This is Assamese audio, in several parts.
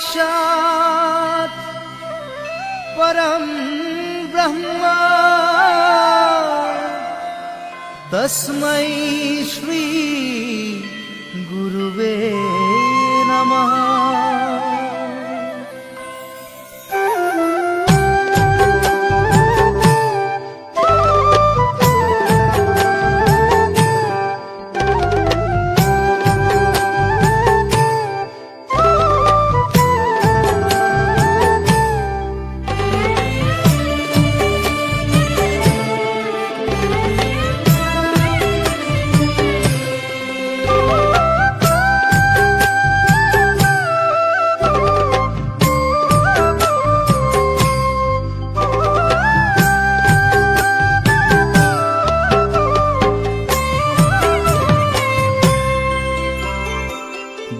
साक्षात् परम ब्रह्म तस्मै श्री गुरुवे नमः।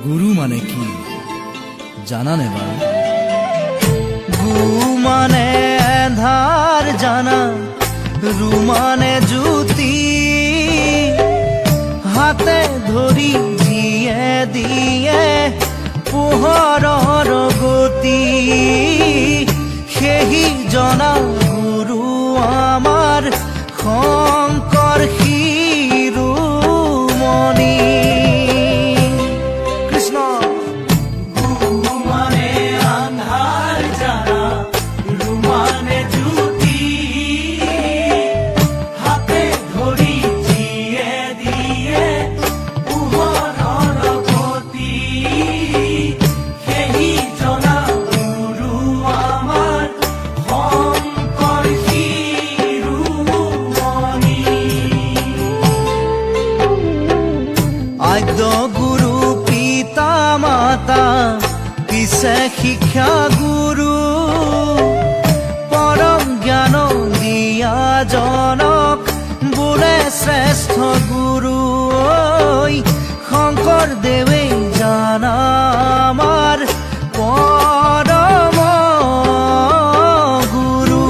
গুরু মানে কি জানা নেবা? গু মানে ধার জানা, রু মানে জুতি, হাতে ধরি দিয়ে দিয়ে পোহৰৰ গতি, সেহি জনা গুৰু আমাৰ শংকৰ শিৰোমণি। আদ্য গুৰু পিতা মাতা, পিছে শিক্ষা গুৰু, পৰম জ্ঞান দিয়া জনক বোলে শ্ৰেষ্ঠ গুৰু। শংকৰদেৱে জানা আমাৰ পৰম গুৰু।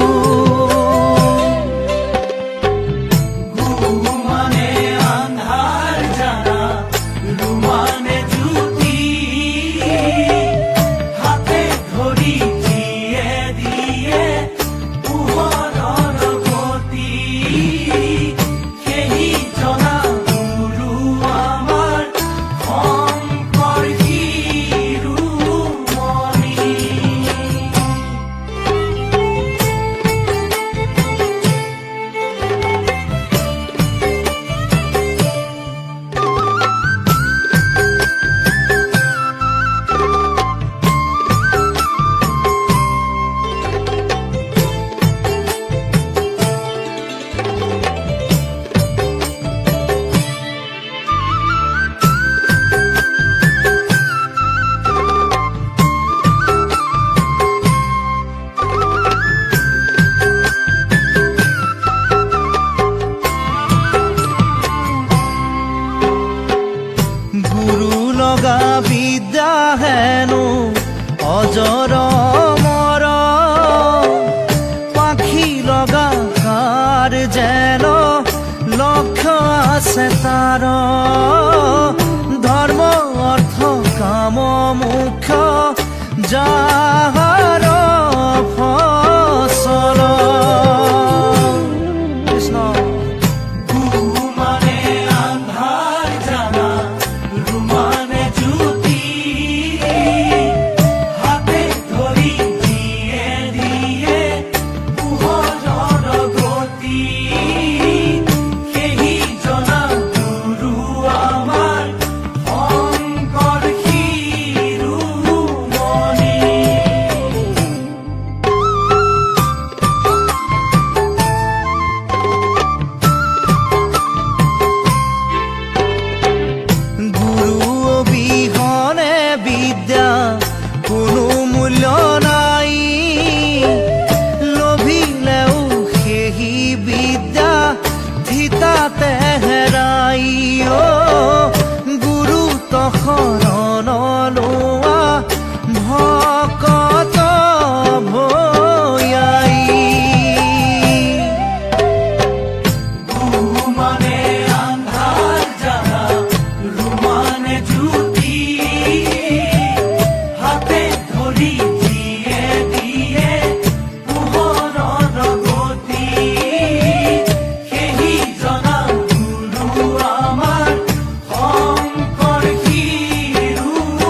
বিদ্যা হেনো অজর মর, পাখি লগা কার যেন লক্ষ্য আছে তার। ধর্ম অর্থ কাম মুখ্য যাহার ফসল। কৃষ্ণ। কৰি দিয়ে দিয়ে পোহৰৰ গতি সেহি জনা গুৰু আমাৰ শংকৰ শিৰোমণি।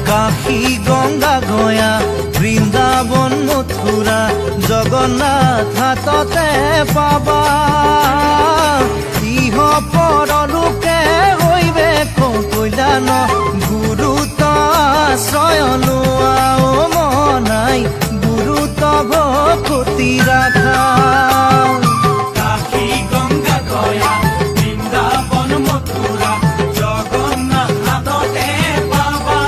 কাশী গংগা গয়া বৃন্দাবন মথুৰা জগন্নাথ হাততে পাবা ইহ পৰলোকে হৈবে কল্যাণ গুৰুত আশ্ৰয় লোৱা ও মনাই গুৰুত ভকতি ৰাখা। কাশী গংগা গয়া বৃন্দাবন মথুৰা জগন্নাথ হাততে পাবা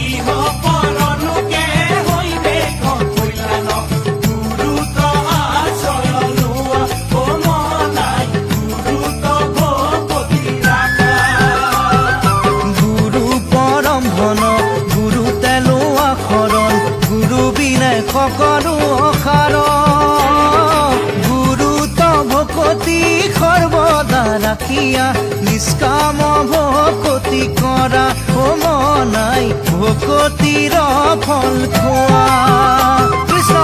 ইহ পৰলোকে হৈবে কল্যাণ গুৰুত আশ্ৰয় লোৱা ও মনাই গুৰুত ভকতি ৰাখা। গুৰু পৰম ধন গুৰুতে লোৱা শৰণ গুৰু বিনে সকলো অসাৰ গুৰুত ভকতি সৰ্বদা ৰাখিয়া নিষ্কাম ভকতি কৰা ও মনাই ভকতিৰ ফল খোৱা। কৃষ্ণ